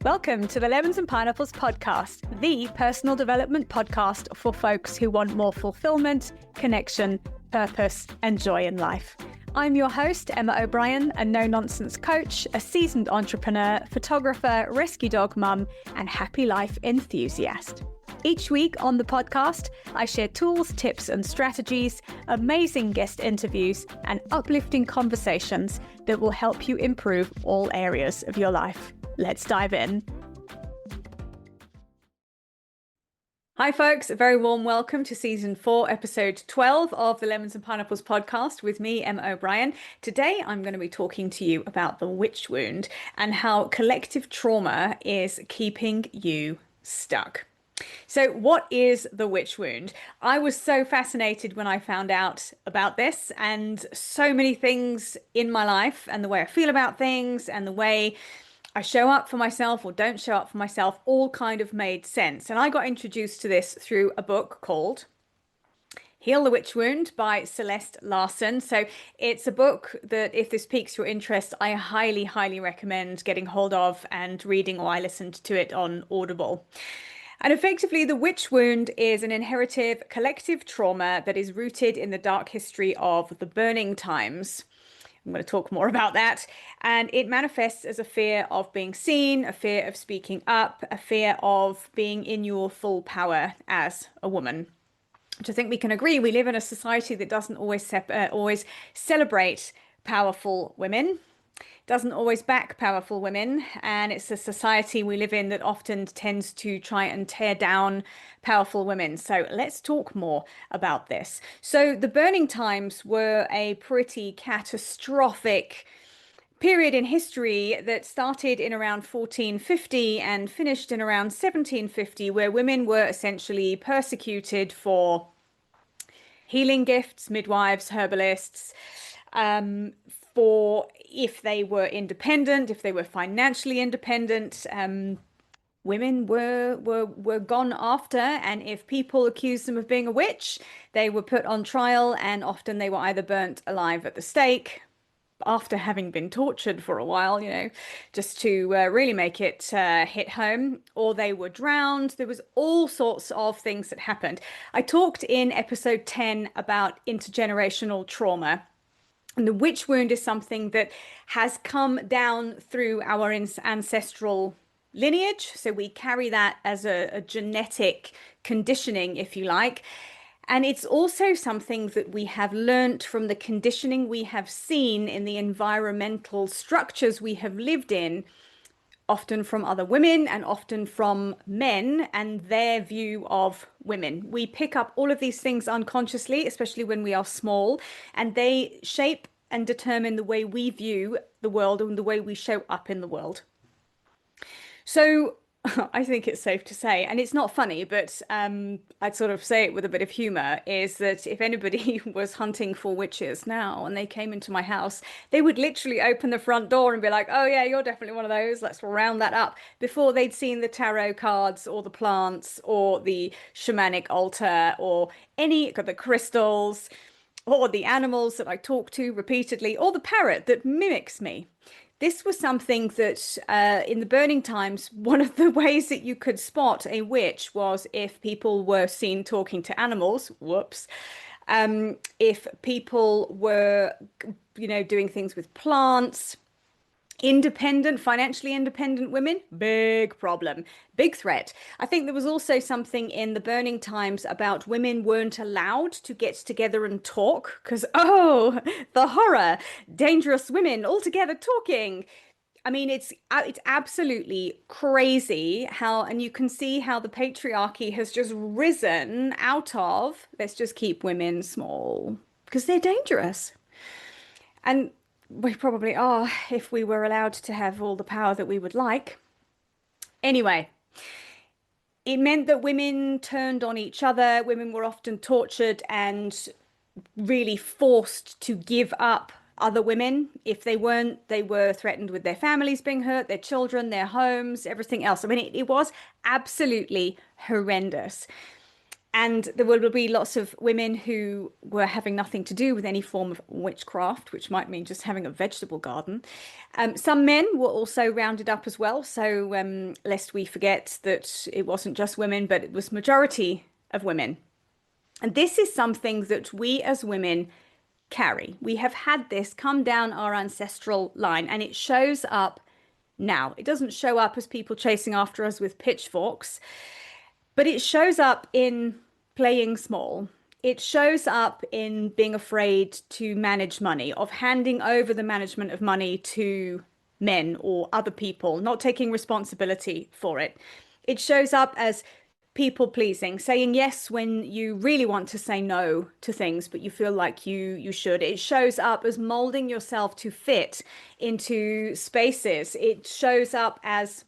Welcome to the Lemons and Pineapples podcast, the personal development podcast for folks who want more fulfillment, connection, purpose, and joy in life. I'm your host, Emma O'Brien, a no-nonsense coach, a seasoned entrepreneur, photographer, rescue dog mum, and happy life enthusiast. Each week on the podcast, I share tools, tips, and strategies, amazing guest interviews, and uplifting conversations that will help you improve all areas of your life. Let's dive in. Hi folks, a very warm welcome to season 4, episode 12 of the Lemons and Pineapples podcast with me, Emma O'Brien. Today I'm going to be talking to you about the witch wound and how collective trauma is keeping you stuck. So what is the witch wound? I was so fascinated when I found out about this, and so many things in my life and the way I feel about things and the way I show up for myself or don't show up for myself all kind of made sense. And I got introduced to this through a book called Heal the Witch Wound by Celeste Larson. So it's a book that, if this piques your interest, I highly, highly recommend getting hold of and reading, or I listened to it on Audible. And effectively, the witch wound is an inherited collective trauma that is rooted in the dark history of the burning times. I'm going to talk more about that. And it manifests as a fear of being seen, a fear of speaking up, a fear of being in your full power as a woman. Which I think we can agree, we live in a society that doesn't always celebrate powerful women, doesn't always back powerful women, and it's a society we live in that often tends to try and tear down powerful women. So let's talk more about this. So the burning times were a pretty catastrophic period in history that started in around 1450 and finished in around 1750, where women were essentially persecuted for healing gifts, midwives, herbalists, for if they were independent, if they were financially independent, women were gone after. And if people accused them of being a witch, they were put on trial, and often they were either burnt alive at the stake after having been tortured for a while, just to really make it hit home, or they were drowned. There was all sorts of things that happened. I talked in episode 10 about intergenerational trauma. And the witch wound is something that has come down through our ancestral lineage. So we carry that as a genetic conditioning, if you like. And it's also something that we have learnt from the conditioning we have seen in the environmental structures we have lived in, often from other women and often from men and their view of women. We pick up all of these things unconsciously, especially when we are small, and they shape and determine the way we view the world and the way we show up in the world. So I think it's safe to say, and it's not funny, but I'd sort of say it with a bit of humor, is that if anybody was hunting for witches now and they came into my house, they would literally open the front door and be like, oh yeah, you're definitely one of those, let's round that up, before they'd seen the tarot cards or the plants or the shamanic altar or the crystals or the animals that I talk to repeatedly or the parrot that mimics me. This was something that in the burning times, one of the ways that you could spot a witch was if people were seen talking to animals. Whoops. If people were, doing things with plants. Financially independent women, big problem, big threat. I think there was also something in the burning times about women weren't allowed to get together and talk because, the horror, dangerous women all together talking. I mean, it's absolutely crazy how, and you can see how the patriarchy has just risen out of, let's just keep women small because they're dangerous. And we probably are if we were allowed to have all the power that we would like. Anyway, it meant that women turned on each other. Women were often tortured and really forced to give up other women. If they weren't, they were threatened with their families being hurt, their children, their homes, everything else. I mean, it was absolutely horrendous. And there will be lots of women who were having nothing to do with any form of witchcraft, which might mean just having a vegetable garden. Some men were also rounded up as well. So lest we forget that it wasn't just women, but it was majority of women. And this is something that we as women carry. We have had this come down our ancestral line, and it shows up now. It doesn't show up as people chasing after us with pitchforks, but it shows up in playing small. It shows up in being afraid to manage money, of handing over the management of money to men or other people, not taking responsibility for it. It shows up as people pleasing, saying yes when you really want to say no to things, but you feel like you should. It shows up as molding yourself to fit into spaces. It shows up as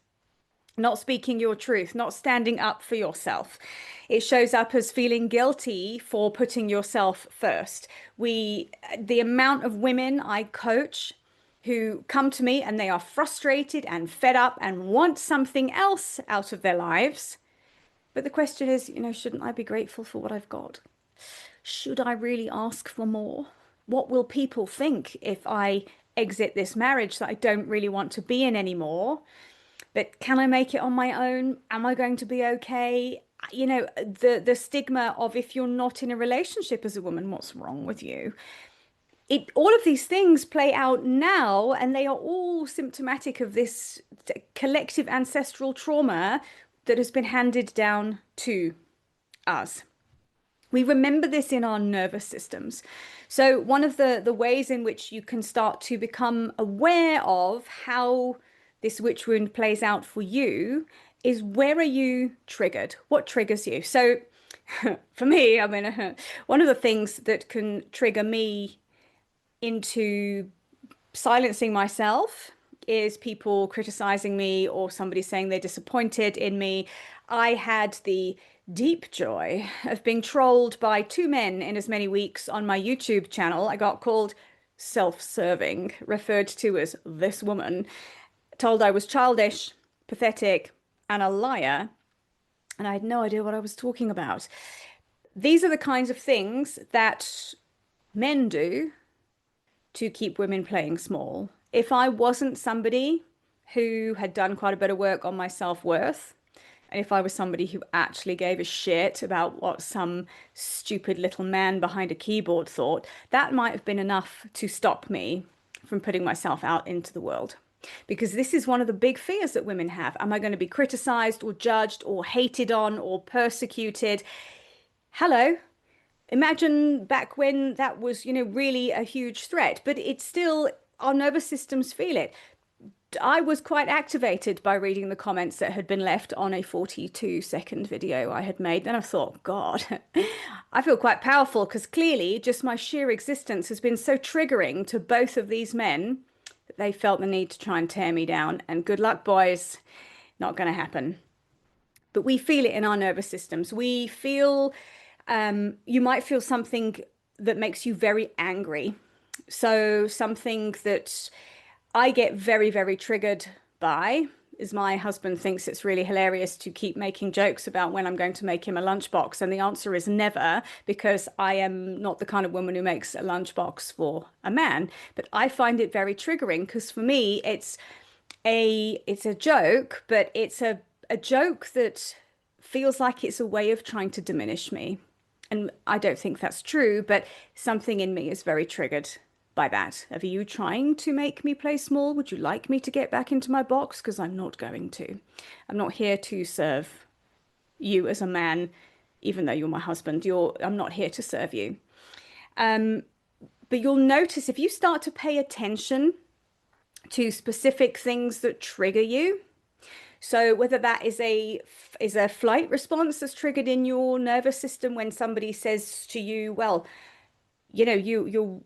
not speaking your truth, not standing up for yourself. It shows up as feeling guilty for putting yourself first. The amount of women I coach who come to me and they are frustrated and fed up and want something else out of their lives. But the question is, shouldn't I be grateful for what I've got? Should I really ask for more? What will people think if I exit this marriage that I don't really want to be in anymore? But can I make it on my own? Am I going to be okay? The stigma of if you're not in a relationship as a woman, what's wrong with you? All of these things play out now, and they are all symptomatic of this collective ancestral trauma that has been handed down to us. We remember this in our nervous systems. So one of the ways in which you can start to become aware of how this witch wound plays out for you is, where are you triggered? What triggers you? So for me, one of the things that can trigger me into silencing myself is people criticizing me or somebody saying they're disappointed in me. I had the deep joy of being trolled by 2 men in as many weeks on my YouTube channel. I got called self-serving, referred to as this woman, told I was childish, pathetic, and a liar, and I had no idea what I was talking about. These are the kinds of things that men do to keep women playing small. If I wasn't somebody who had done quite a bit of work on my self-worth, and if I was somebody who actually gave a shit about what some stupid little man behind a keyboard thought, that might have been enough to stop me from putting myself out into the world. Because this is one of the big fears that women have. Am I going to be criticized or judged or hated on or persecuted? Hello. Imagine back when that was, really a huge threat, but it's still, our nervous systems feel it. I was quite activated by reading the comments that had been left on a 42-second video I had made. Then I thought, God, I feel quite powerful, because clearly just my sheer existence has been so triggering to both of these men that they felt the need to try and tear me down. And good luck, boys. Not going to happen. But we feel it in our nervous systems. We feel, you might feel something that makes you very angry. So something that I get very, very triggered by is my husband thinks it's really hilarious to keep making jokes about when I'm going to make him a lunchbox. And the answer is never, because I am not the kind of woman who makes a lunchbox for a man. But I find it very triggering, because for me, it's a joke, but it's a joke that feels like it's a way of trying to diminish me. And I don't think that's true, but something in me is very triggered by that. Are you trying to make me play small? Would you like me to get back into my box? Because I'm not going to. I'm not here to serve you as a man, even though you're my husband. I'm not here to serve you. But you'll notice if you start to pay attention to specific things that trigger you. So whether that is a flight response that's triggered in your nervous system when somebody says to you, well, you're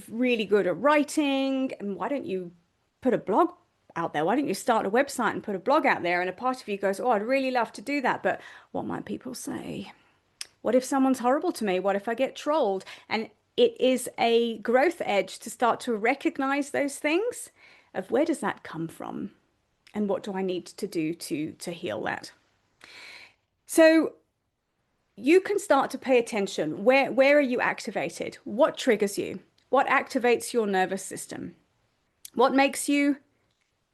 really good at writing, and why don't you put a blog out there? Why don't you start a website and put a blog out there? And a part of you goes, oh, I'd really love to do that, but what might people say? What if someone's horrible to me? What if I get trolled? And it is a growth edge to start to recognize those things of, where does that come from? And what do I need to do to heal that? So you can start to pay attention. Where are you activated? What triggers you? What activates your nervous system? What makes you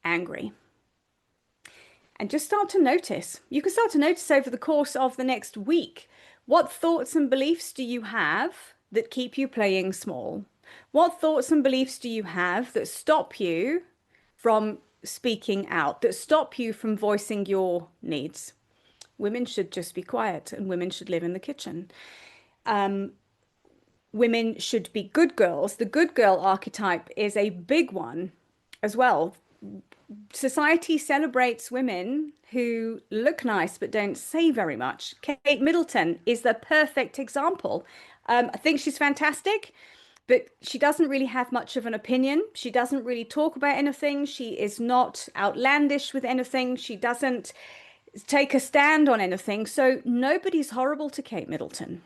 angry? And just start to notice. You can start to notice over the course of the next week, what thoughts and beliefs do you have that keep you playing small? What thoughts and beliefs do you have that stop you from speaking out, that stop you from voicing your needs? Women should just be quiet and women should live in the kitchen. Women should be good girls. The good girl archetype is a big one as well. Society celebrates women who look nice but don't say very much. Kate Middleton is the perfect example. I think she's fantastic, but she doesn't really have much of an opinion. She doesn't really talk about anything. She is not outlandish with anything. She doesn't take a stand on anything. So nobody's horrible to Kate Middleton.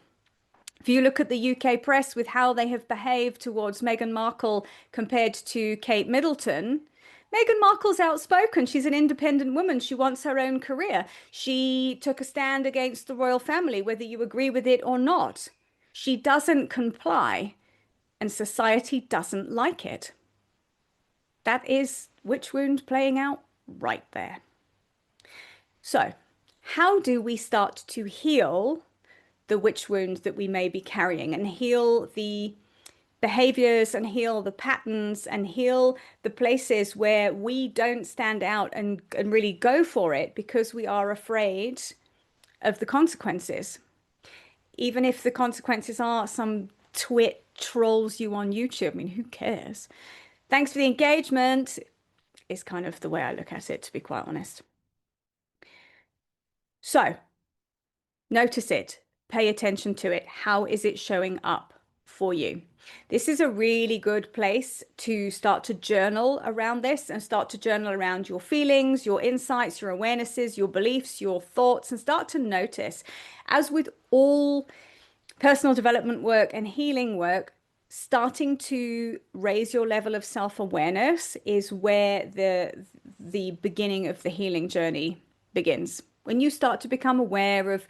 If you look at the UK press with how they have behaved towards Meghan Markle compared to Kate Middleton, Meghan Markle's outspoken. She's an independent woman. She wants her own career. She took a stand against the royal family, whether you agree with it or not. She doesn't comply, and society doesn't like it. That is witch wound playing out right there. So, how do we start to heal the witch wound that we may be carrying and heal the behaviors and heal the patterns and heal the places where we don't stand out and really go for it because we are afraid of the consequences? Even if the consequences are some twit trolls you on YouTube. I mean, who cares? Thanks for the engagement is kind of the way I look at it, to be quite honest. So notice it, pay attention to it. How is it showing up for you? This is a really good place to start to journal around this and start to journal around your feelings, your insights, your awarenesses, your beliefs, your thoughts, and start to notice. As with all personal development work and healing work, starting to raise your level of self-awareness is where the beginning of the healing journey begins. When you start to become aware of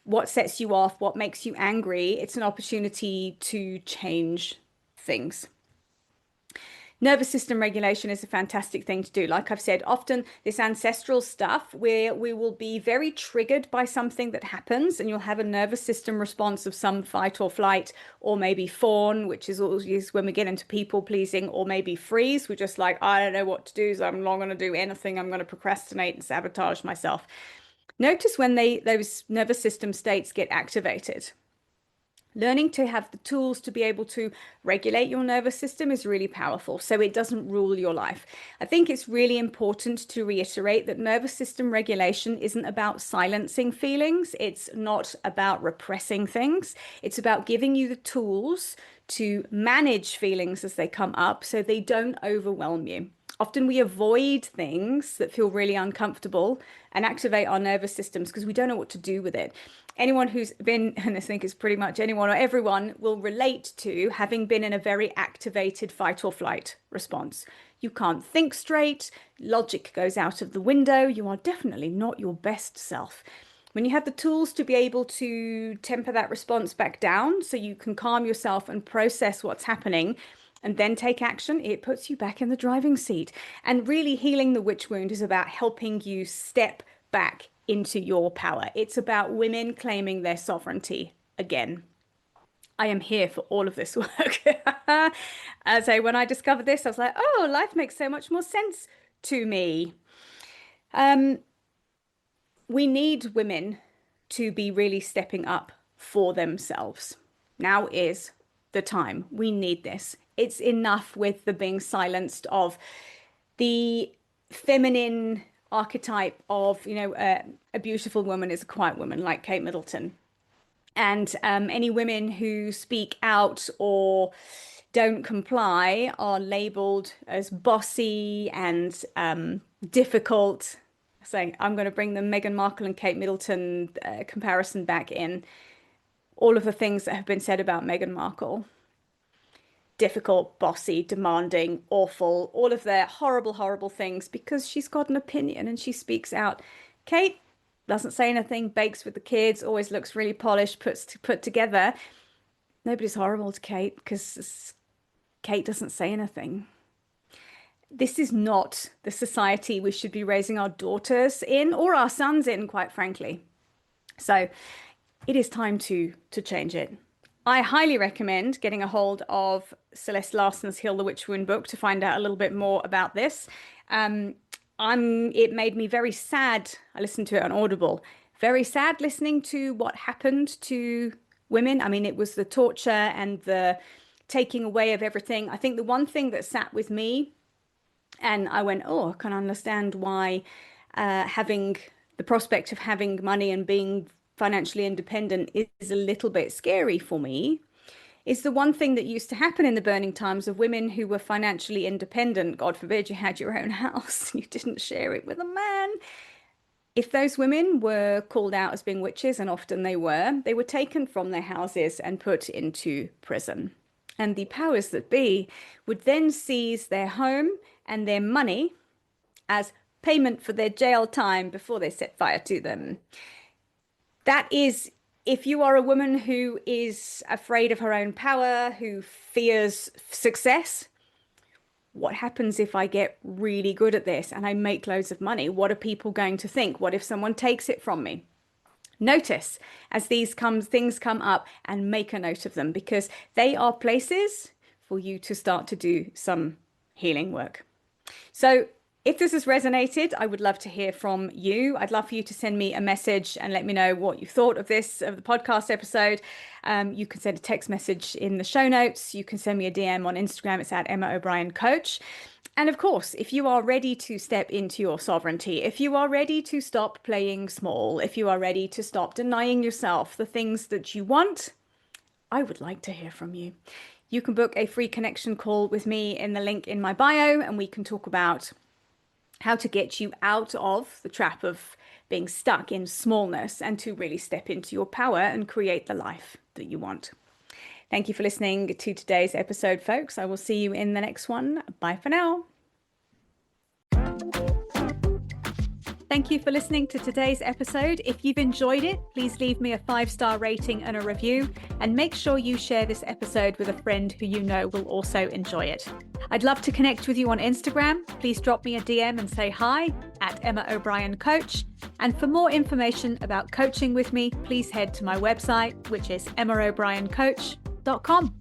what sets you off, what makes you angry, it's an opportunity to change things. Nervous system regulation is a fantastic thing to do. Like I've said, often this ancestral stuff where we will be very triggered by something that happens and you'll have a nervous system response of some fight or flight, or maybe fawn, which is always when we get into people pleasing, or maybe freeze. We're just like, I don't know what to do, so I'm not going to do anything. I'm going to procrastinate and sabotage myself. Notice when those nervous system states get activated. Learning to have the tools to be able to regulate your nervous system is really powerful, so it doesn't rule your life. I think it's really important to reiterate that nervous system regulation isn't about silencing feelings. It's not about repressing things. It's about giving you the tools to manage feelings as they come up so they don't overwhelm you. Often we avoid things that feel really uncomfortable and activate our nervous systems because we don't know what to do with it. Anyone who's been, and I think it's pretty much anyone or everyone, will relate to having been in a very activated fight or flight response. You can't think straight, logic goes out of the window, you are definitely not your best self. When you have the tools to be able to temper that response back down so you can calm yourself and process what's happening and then take action, it puts you back in the driving seat. And really healing the witch wound is about helping you step back into your power. It's about women claiming their sovereignty again. I am here for all of this work. When I discovered this, I was like, oh, life makes so much more sense to me. We need women to be really stepping up for themselves. Now is the time. We need this. It's enough with the being silenced of the feminine archetype of, a beautiful woman is a quiet woman, like Kate Middleton. And any women who speak out or don't comply are labeled as bossy and difficult. So I'm going to bring the Meghan Markle and Kate Middleton comparison back in. All of the things that have been said about Meghan Markle. Difficult, bossy, demanding, awful, all of their horrible, horrible things because she's got an opinion and she speaks out. Kate, doesn't say anything, bakes with the kids, always looks really polished, put together. Nobody's horrible to Kate because Kate doesn't say anything. This is not the society we should be raising our daughters in or our sons in, quite frankly. So it is time to change it. I highly recommend getting a hold of Celeste Larson's Heal the Witch Wound book to find out a little bit more about this. It made me very sad. I listened to it on Audible. Very sad listening to what happened to women. I mean, it was the torture and the taking away of everything. I think the one thing that sat with me, and I went, oh, I can understand why having the prospect of having money and being financially independent is a little bit scary for me, is the one thing that used to happen in the burning times of women who were financially independent. God forbid you had your own house, you didn't share it with a man. If those women were called out as being witches, and often they were taken from their houses and put into prison. And the powers that be would then seize their home and their money as payment for their jail time before they set fire to them. That is, if you are a woman who is afraid of her own power, who fears success, what happens if I get really good at this and I make loads of money? What are people going to think? What if someone takes it from me? Notice as things come up and make a note of them, because they are places for you to start to do some healing work. So if this has resonated, I would love to hear from you. I'd love for you to send me a message and let me know what you thought of the podcast episode. You can send a text message in the show notes. You can send me a DM on Instagram. It's at Emma O'Brien Coach. And of course, if you are ready to step into your sovereignty, if you are ready to stop playing small, if you are ready to stop denying yourself the things that you want, I would like to hear from you. You can book a free connection call with me in the link in my bio, and we can talk about how to get you out of the trap of being stuck in smallness and to really step into your power and create the life that you want. Thank you for listening to today's episode, folks. I will see you in the next one. Bye for now. Thank you for listening to today's episode. If you've enjoyed it, please leave me a 5-star rating and a review, and make sure you share this episode with a friend who you know will also enjoy it. I'd love to connect with you on Instagram. Please drop me a DM and say hi at Emma O'Brien Coach. And for more information about coaching with me, please head to my website, which is emmaobrien.coach.com.